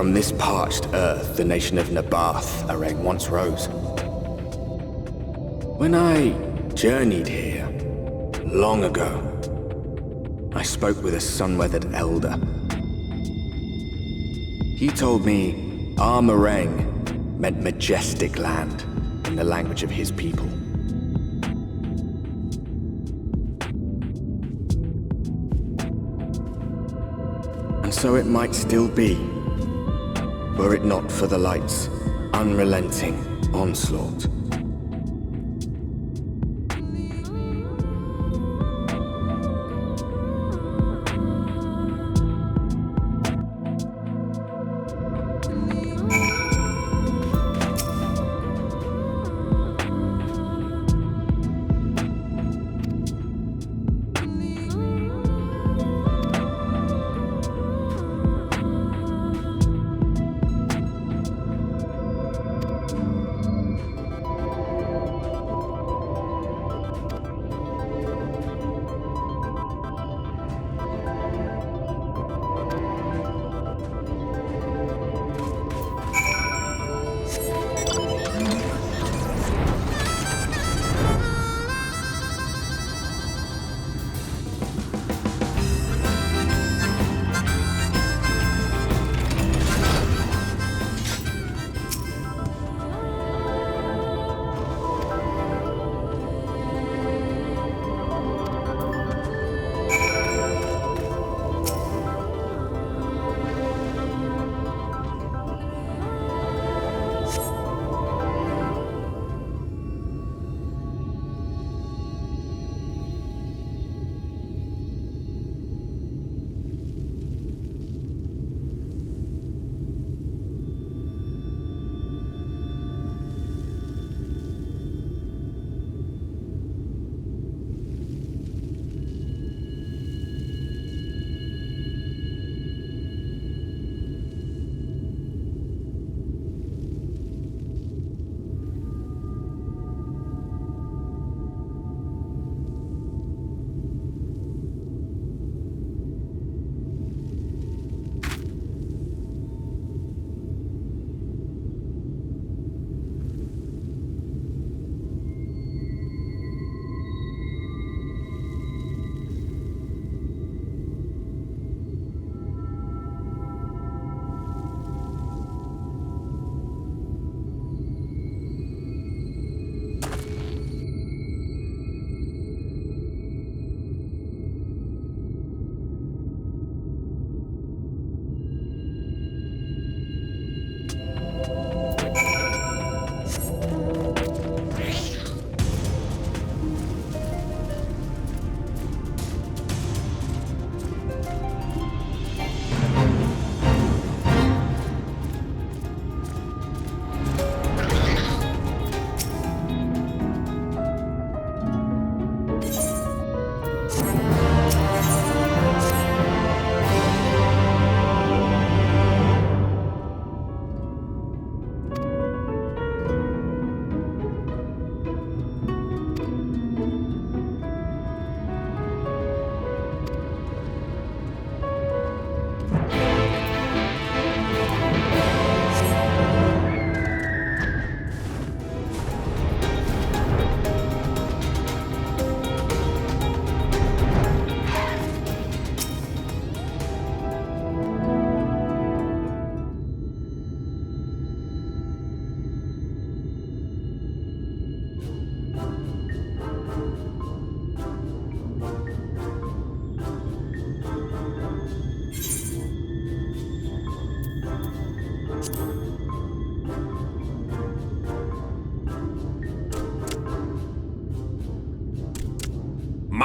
From this parched earth, the nation of Nabath, Areng, once rose. When I journeyed here, long ago, I spoke with a sun-weathered elder. He told me Areng meant majestic land in the language of his people. And so it might still be, were it not for the light's unrelenting onslaught.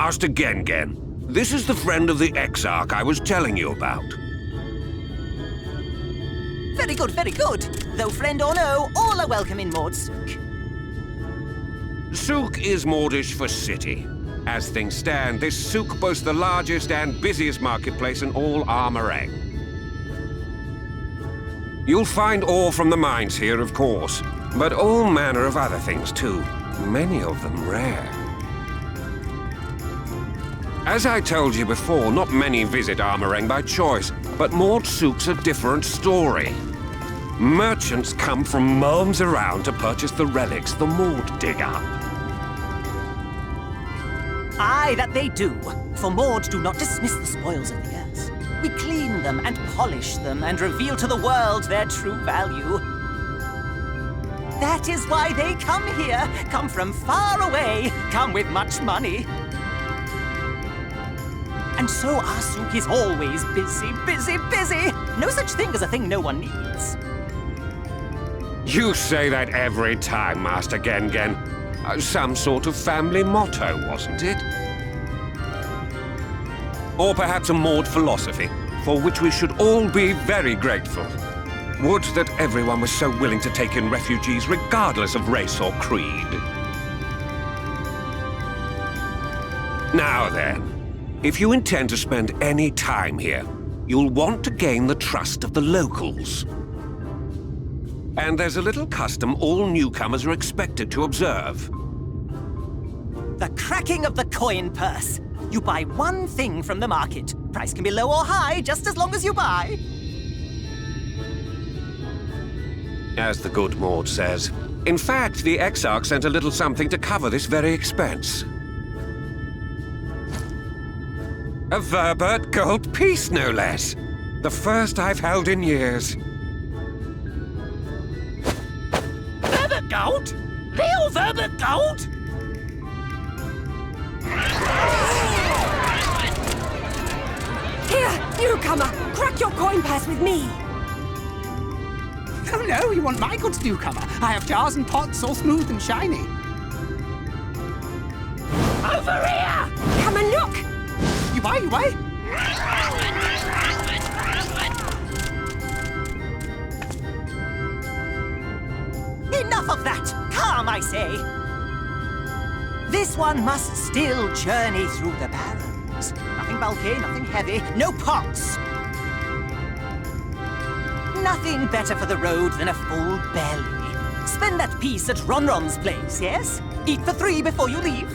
Master Gengen, this is the friend of the Exarch I was telling you about. Very good, very good. Though friend or no, all are welcome in Maud Souk. Souk is Mordish for city. As things stand, this souk boasts the largest and busiest marketplace in all Armorang. You'll find ore from the mines here, of course, but all manner of other things too, many of them rare. As I told you before, not many visit Armorang by choice, but Maud Souk's a different story. Merchants come from miles around to purchase the relics the Maud dig up. Aye, that they do. For Maud do not dismiss the spoils of the earth. We clean them and polish them and reveal to the world their true value. That is why they come here, come from far away, come with much money. And so our souk is always busy, busy, busy. No such thing as a thing no one needs. You say that every time, Master Gengen. Some sort of family motto, wasn't it? Or perhaps a Maud philosophy, for which we should all be very grateful. Would that everyone was so willing to take in refugees regardless of race or creed. Now then, if you intend to spend any time here, you'll want to gain the trust of the locals. And there's a little custom all newcomers are expected to observe. The cracking of the coin purse. You buy one thing from the market. Price can be low or high, just as long as you buy. As the good Maud says. In fact, the Exarch sent a little something to cover this very expense. A Verbert gold piece, no less. The first I've held in years. Verbert gold? Real Verbert gold? Here, newcomer! Crack your coin purse with me! Oh no, you want my goods, newcomer? I have jars and pots all smooth and shiny. Over here! Come and look! You buy, you buy? Enough of that! Calm, I say! This one must still journey through the barrens. Nothing bulky, nothing heavy, no pots. Nothing better for the road than a full belly. Spend that piece at Ronron's place, yes? Eat for 3 before you leave.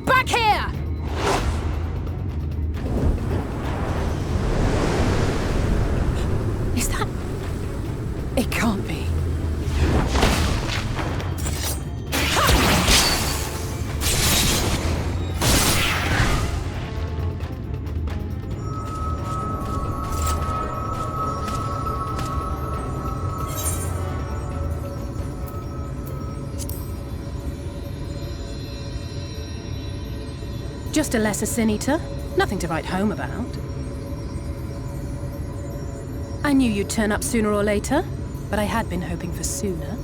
Back here! Is that... It can't be. Just a lesser sin eater. Nothing to write home about. I knew you'd turn up sooner or later, but I had been hoping for sooner.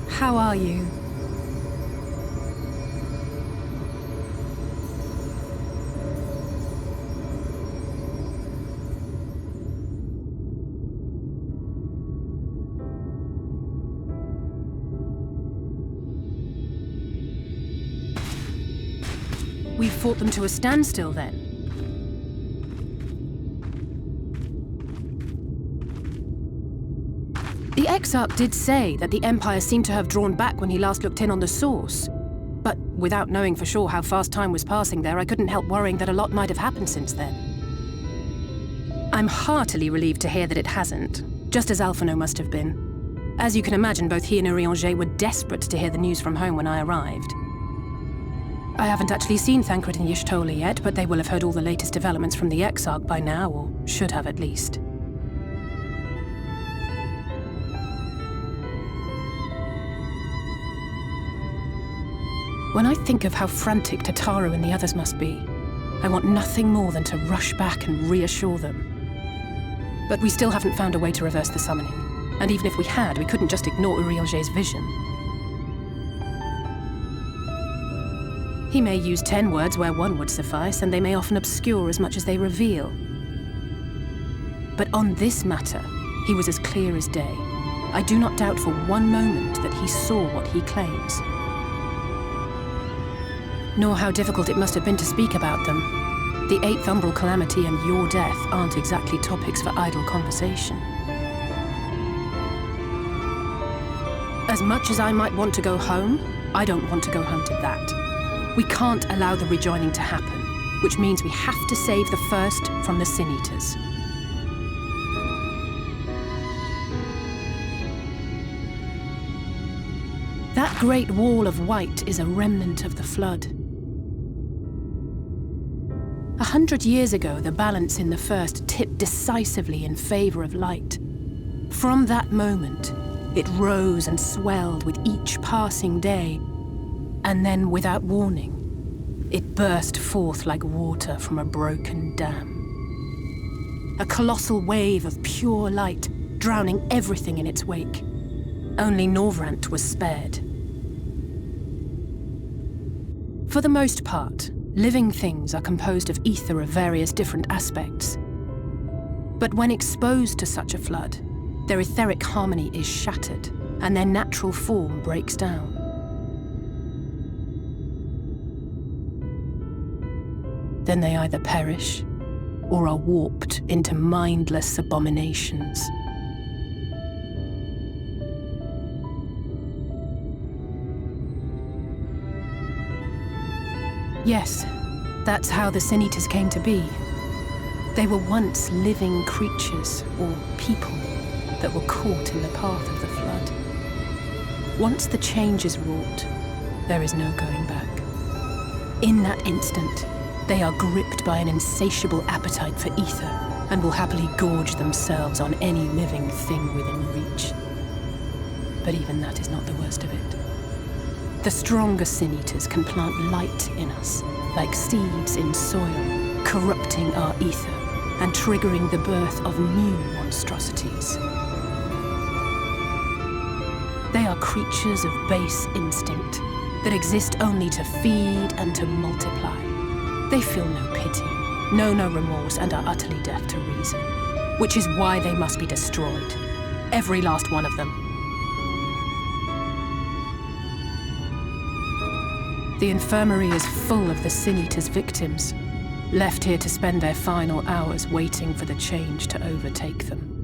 How are you? We fought them to a standstill, then? The Exarch did say that the Empire seemed to have drawn back when he last looked in on the source. But without knowing for sure how fast time was passing there, I couldn't help worrying that a lot might have happened since then. I'm heartily relieved to hear that it hasn't, just as Alphino must have been. As you can imagine, both he and Urianger were desperate to hear the news from home when I arrived. I haven't actually seen Thancred and Y'shtola yet, but they will have heard all the latest developments from the Exarch by now, or should have at least. When I think of how frantic Tataru and the others must be, I want nothing more than to rush back and reassure them. But we still haven't found a way to reverse the summoning. And even if we had, we couldn't just ignore Urianger's vision. He may use 10 words where 1 would suffice, and they may often obscure as much as they reveal. But on this matter, he was as clear as day. I do not doubt for one moment that he saw what he claims. Nor how difficult it must have been to speak about them. The 8th Umbral Calamity and your death aren't exactly topics for idle conversation. As much as I might want to go home, I don't want to go home to that. We can't allow the rejoining to happen, which means we have to save the first from the Sin Eaters. That great wall of white is a remnant of the Flood. 100 years ago, the balance in the First tipped decisively in favor of light. From that moment, it rose and swelled with each passing day, and then, without warning, it burst forth like water from a broken dam. A colossal wave of pure light, drowning everything in its wake. Only Norvrant was spared. For the most part, living things are composed of ether of various different aspects. But when exposed to such a flood, their etheric harmony is shattered, and their natural form breaks down. Then they either perish, or are warped into mindless abominations. Yes, that's how the Sin Eaters came to be. They were once living creatures, or people, that were caught in the path of the Flood. Once the change is wrought, there is no going back. In that instant, they are gripped by an insatiable appetite for ether, and will happily gorge themselves on any living thing within reach. But even that is not the worst of it. The stronger Sin Eaters can plant light in us, like seeds in soil, corrupting our ether, and triggering the birth of new monstrosities. They are creatures of base instinct, that exist only to feed and to multiply. They feel no pity, know no remorse, and are utterly deaf to reason. Which is why they must be destroyed. Every last one of them. The infirmary is full of the Sin Eater's victims, left here to spend their final hours waiting for the change to overtake them.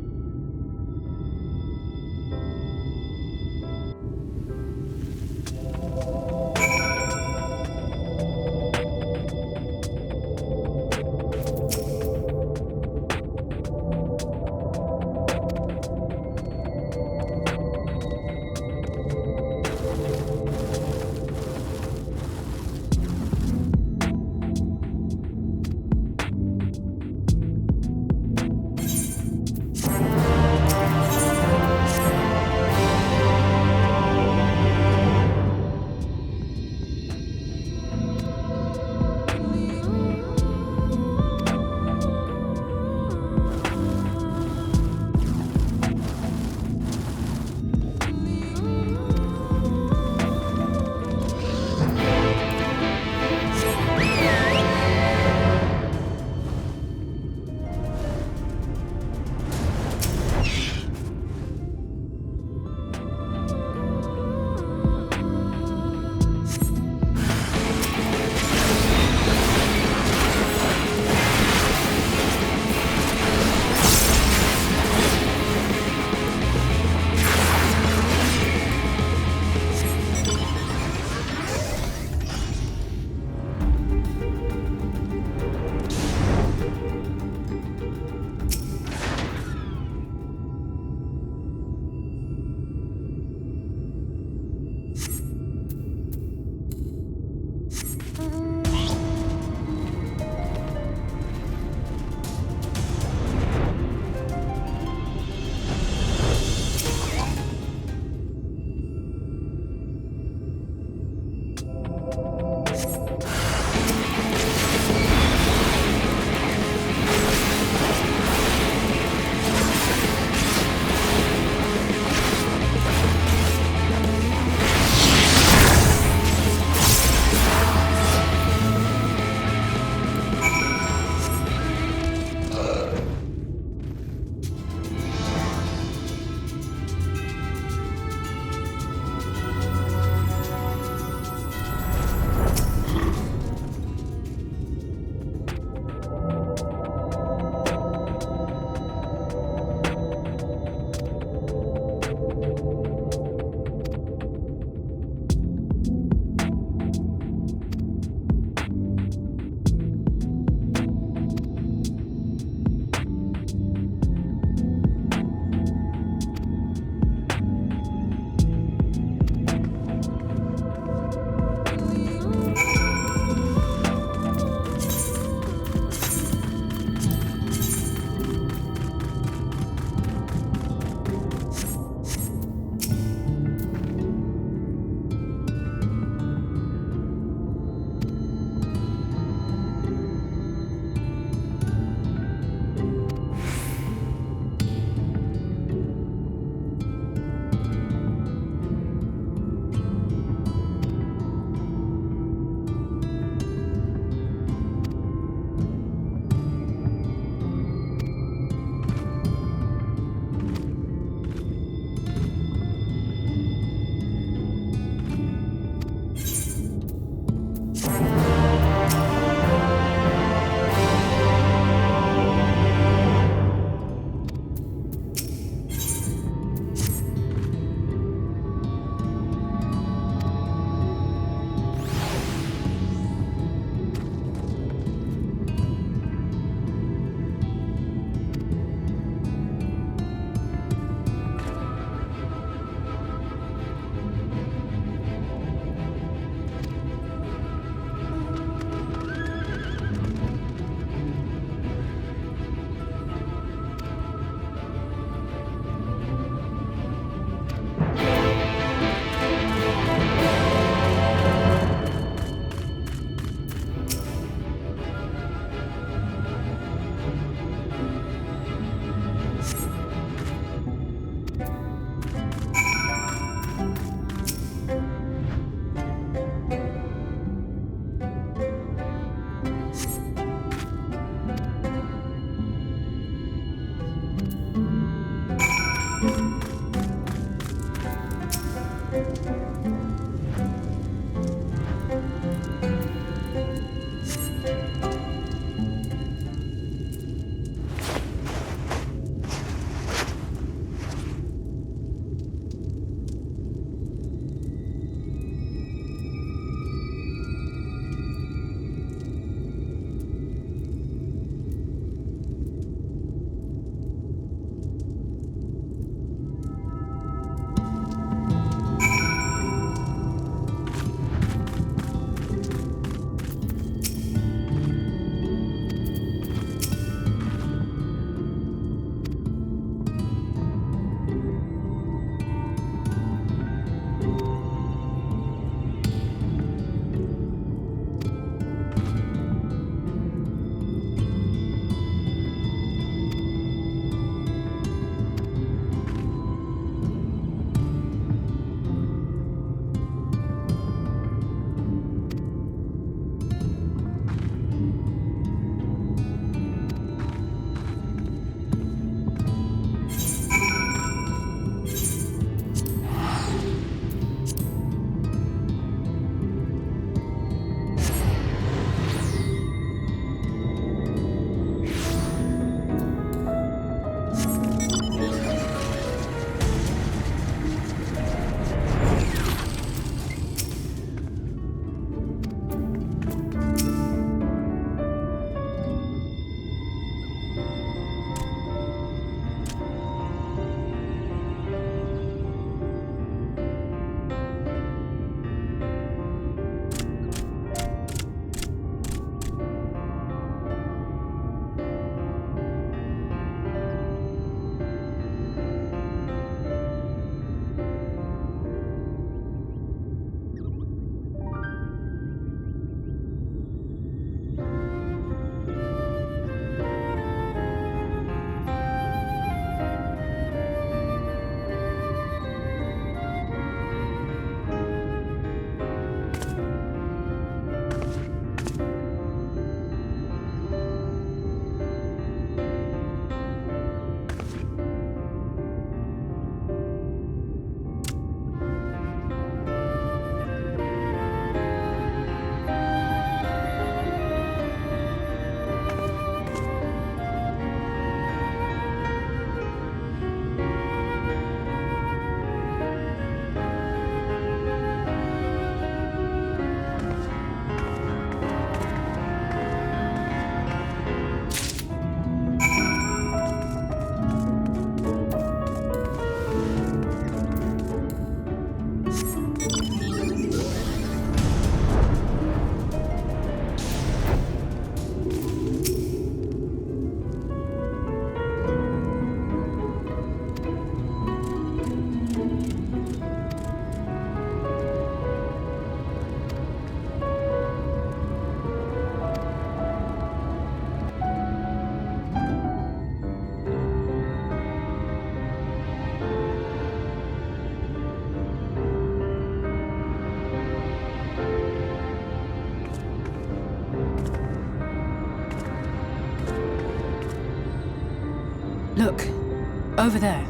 Over there,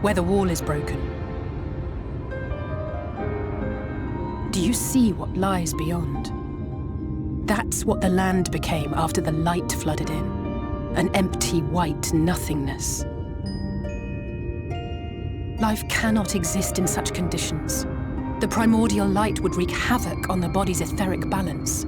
where the wall is broken. Do you see what lies beyond? That's what the land became after the light flooded in. An empty, white nothingness. Life cannot exist in such conditions. The primordial light would wreak havoc on the body's etheric balance.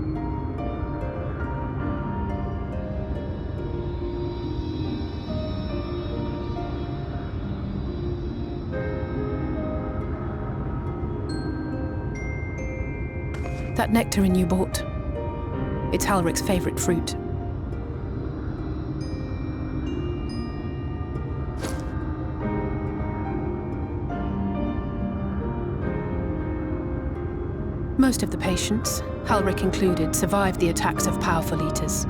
That nectarine you bought, it's Halric's favorite fruit. Most of the patients, Halric included, survived the attacks of powerful eaters.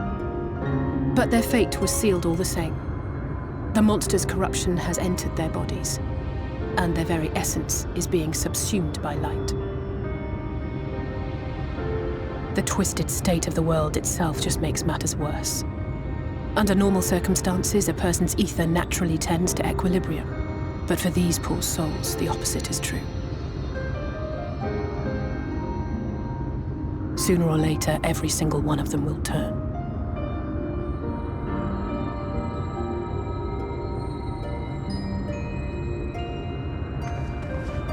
But their fate was sealed all the same. The monster's corruption has entered their bodies, and their very essence is being subsumed by light. The twisted state of the world itself just makes matters worse. Under normal circumstances, a person's ether naturally tends to equilibrium. But for these poor souls, the opposite is true. Sooner or later, every single one of them will turn.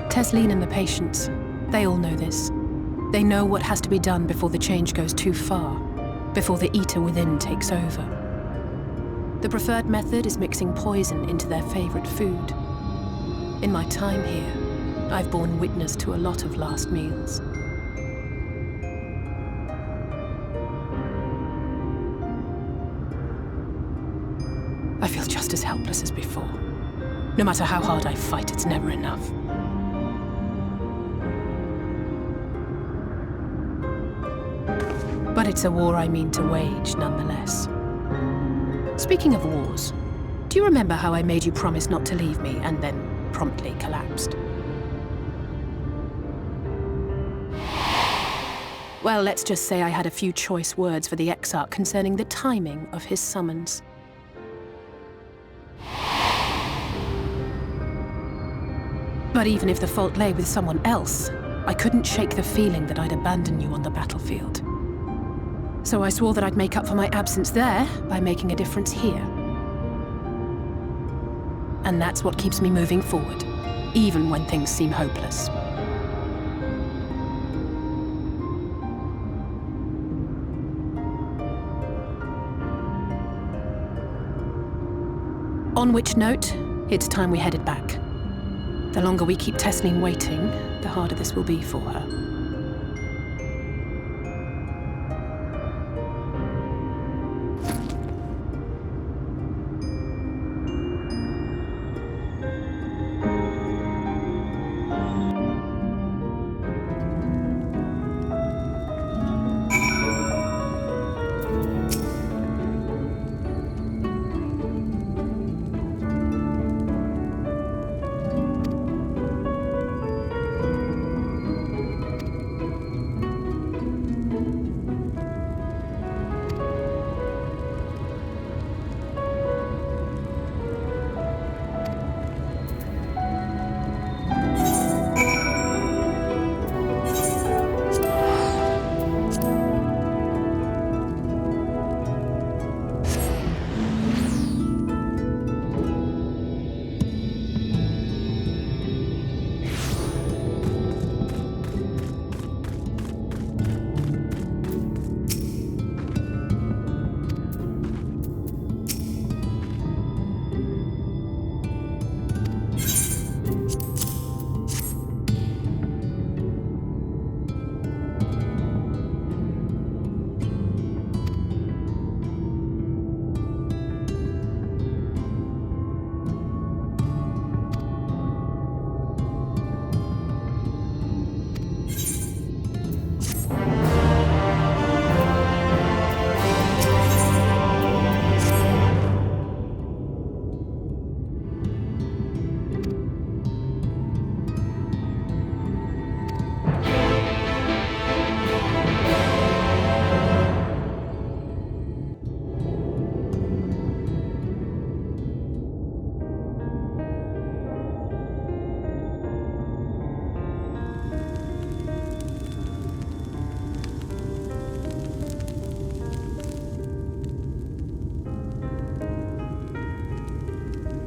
Tesleen and the patients, they all know this. They know what has to be done before the change goes too far, before the eater within takes over. The preferred method is mixing poison into their favorite food. In my time here, I've borne witness to a lot of last meals. I feel just as helpless as before. No matter how hard I fight, it's never enough. But it's a war I mean to wage, nonetheless. Speaking of wars, do you remember how I made you promise not to leave me and then promptly collapsed? Well, let's just say I had a few choice words for the Exarch concerning the timing of his summons. But even if the fault lay with someone else, I couldn't shake the feeling that I'd abandon you on the battlefield. So I swore that I'd make up for my absence there by making a difference here. And that's what keeps me moving forward, even when things seem hopeless. On which note, it's time we headed back. The longer we keep Tesleen waiting, the harder this will be for her.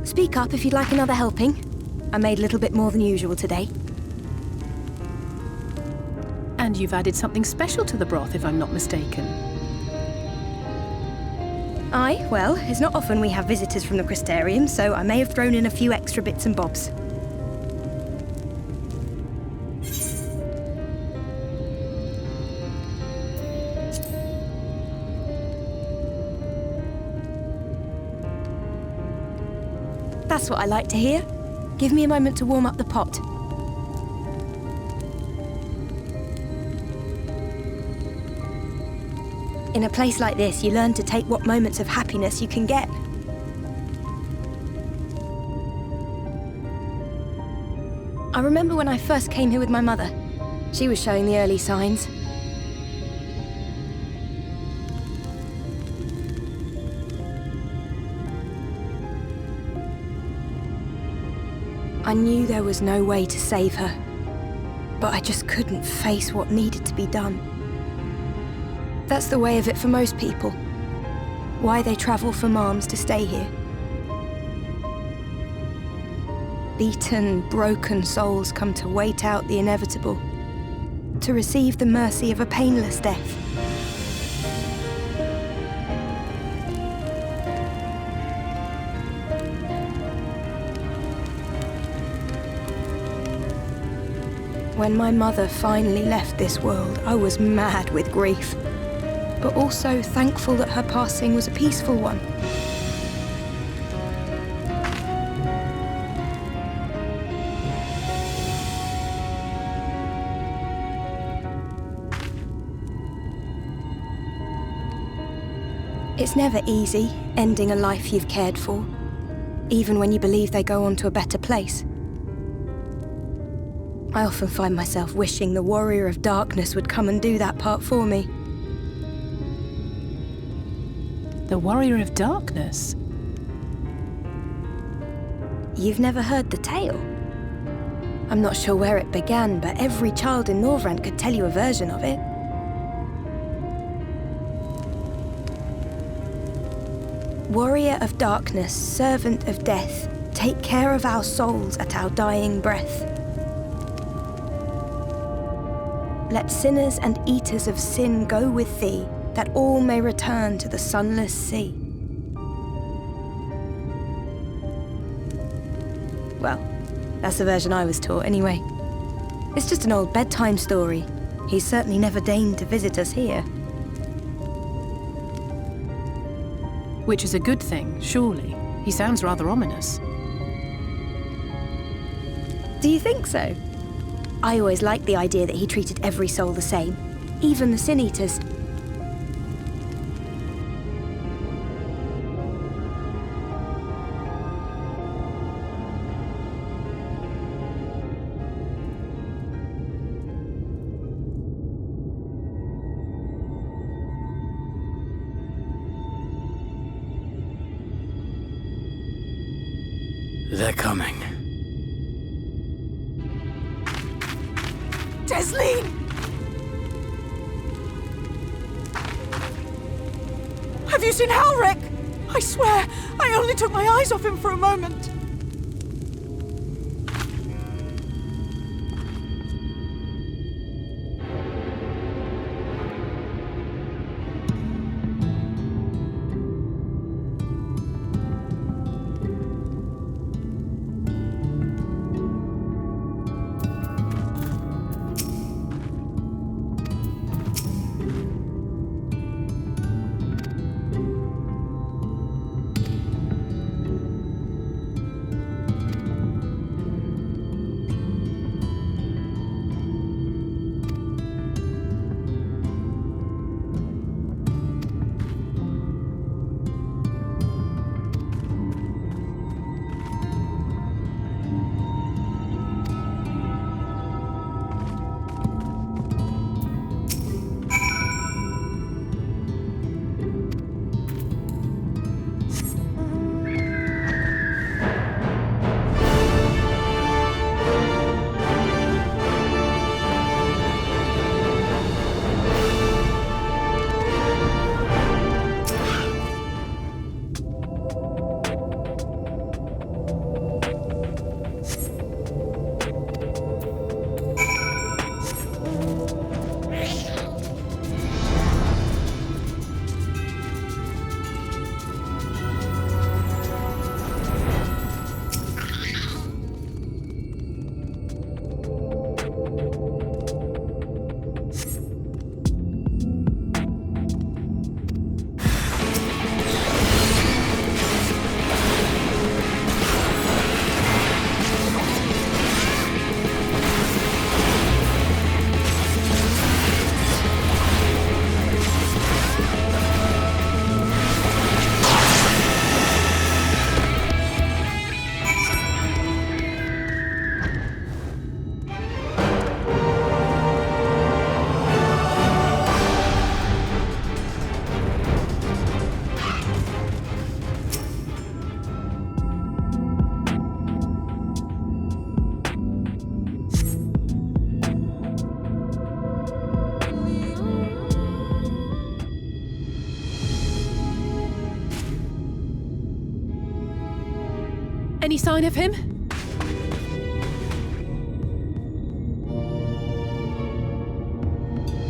Speak up if you'd like another helping. I made a little bit more than usual today. And you've added something special to the broth, if I'm not mistaken. Aye, well, it's not often we have visitors from the Crystarium, so I may have thrown in a few extra bits and bobs. That's what I like to hear. Give me a moment to warm up the pot. In a place like this, you learn to take what moments of happiness you can get. I remember when I first came here with my mother. She was showing the early signs. I knew there was no way to save her, but I just couldn't face what needed to be done. That's the way of it for most people. Why they travel from arms to stay here. Beaten, broken souls come to wait out the inevitable, to receive the mercy of a painless death. When my mother finally left this world, I was mad with grief, but also thankful that her passing was a peaceful one. It's never easy, ending a life you've cared for, even when you believe they go on to a better place. I often find myself wishing the Warrior of Darkness would come and do that part for me. The Warrior of Darkness? You've never heard the tale? I'm not sure where it began, but every child in Norvrand could tell you a version of it. Warrior of Darkness, servant of death, take care of our souls at our dying breath. Let sinners and eaters of sin go with thee, that all may return to the sunless sea. Well, that's the version I was taught anyway. It's just an old bedtime story. He's certainly never deigned to visit us here. Which is a good thing, surely. He sounds rather ominous. Do you think so? I always liked the idea that he treated every soul the same, even the Sin Eaters. They're coming. Desleen! Have you seen Halric? I swear, I only took my eyes off him for a moment. Any sign of him?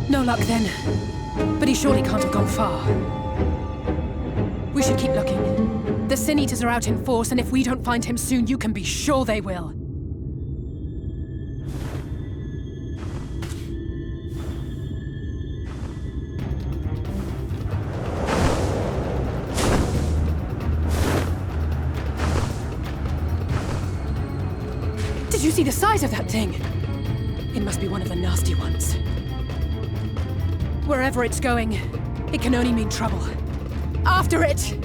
No luck then. But he surely can't have gone far. We should keep looking. The Sin Eaters are out in force, and if we don't find him soon, you can be sure they will. Did you see the size of that thing? It must be one of the nasty ones. Wherever it's going, it can only mean trouble. After it!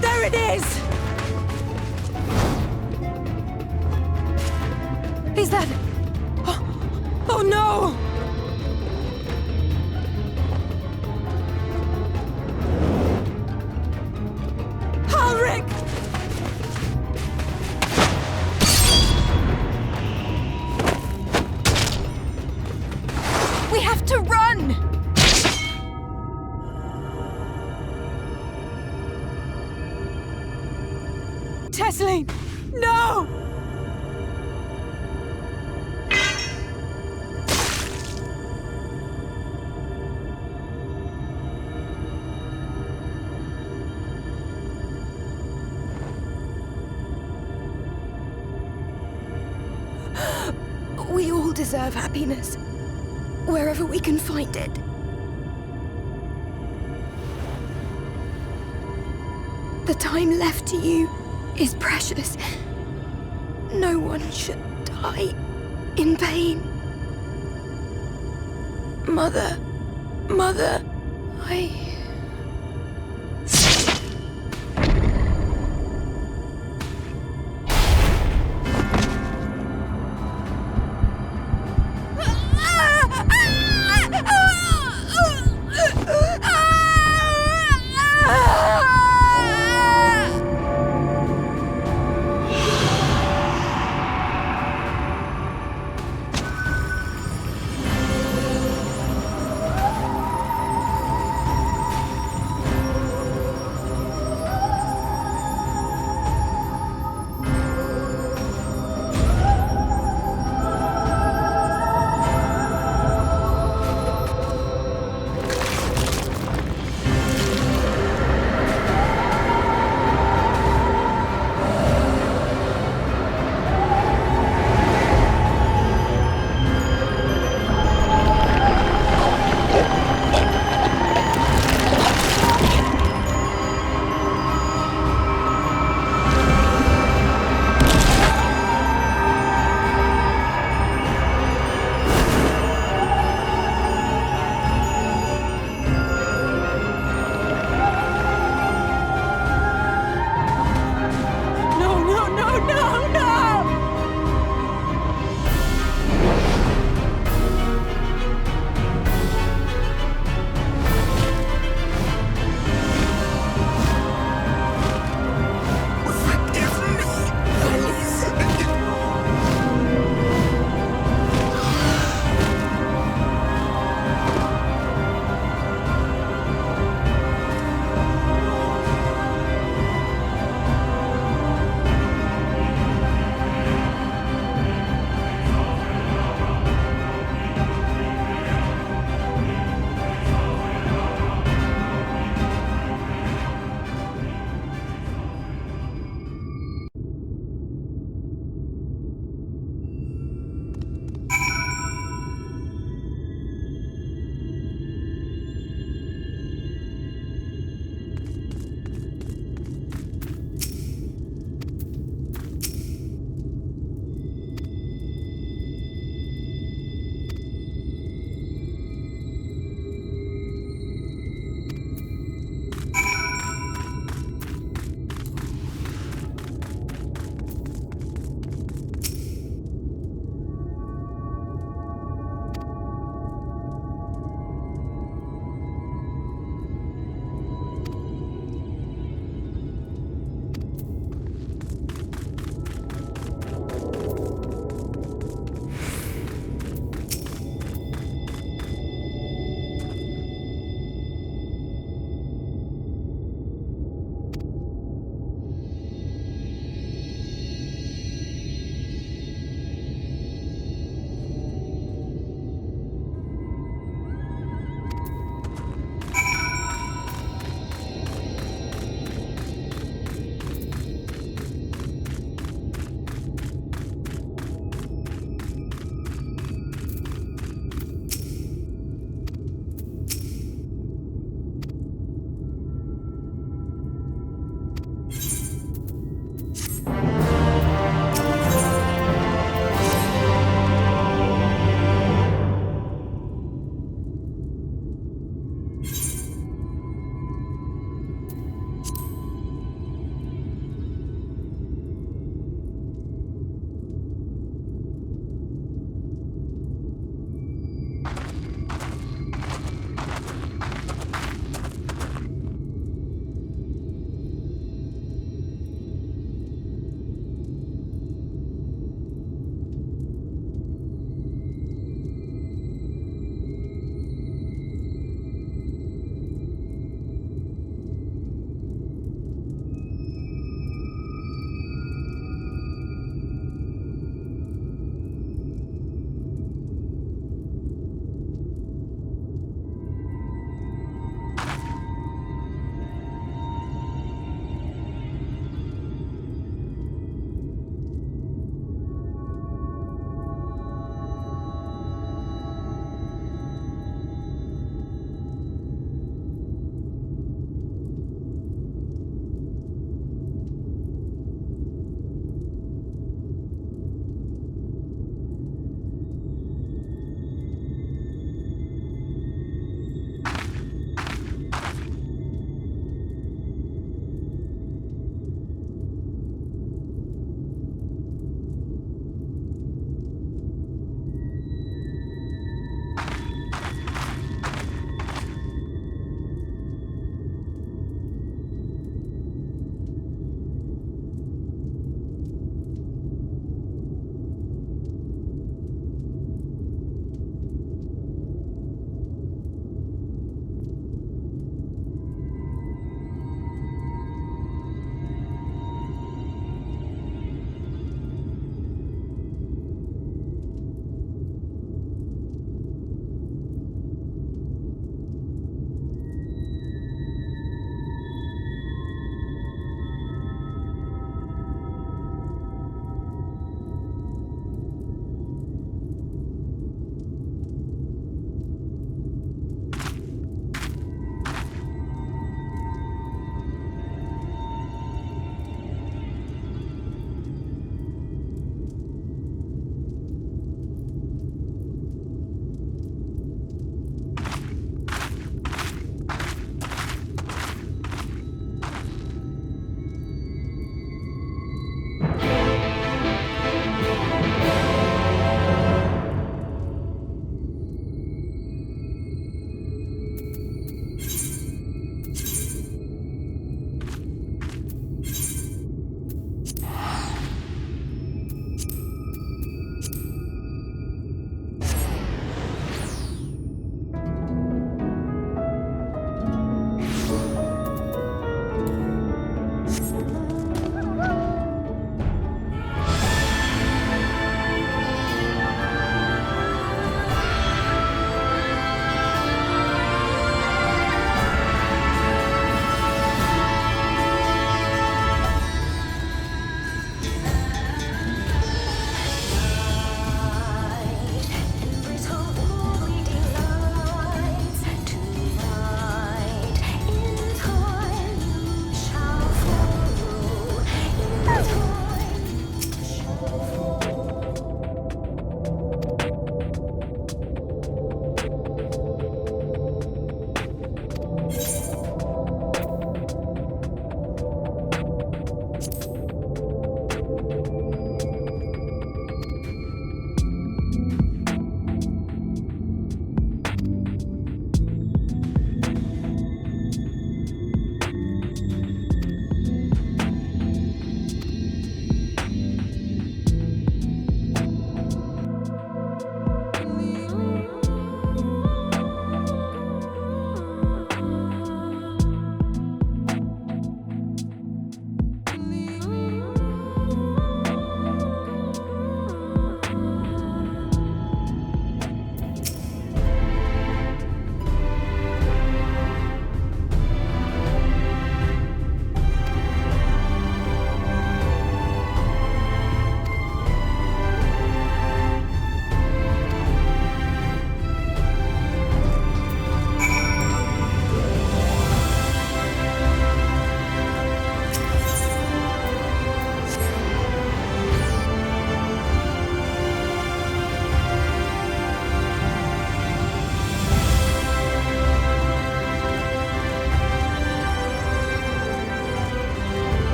There it is! Is that... Oh no! Halric! We have to run! Tesseline! No! We all deserve happiness, wherever we can find it. The time left to you is precious. No one should die in pain. Mother, I...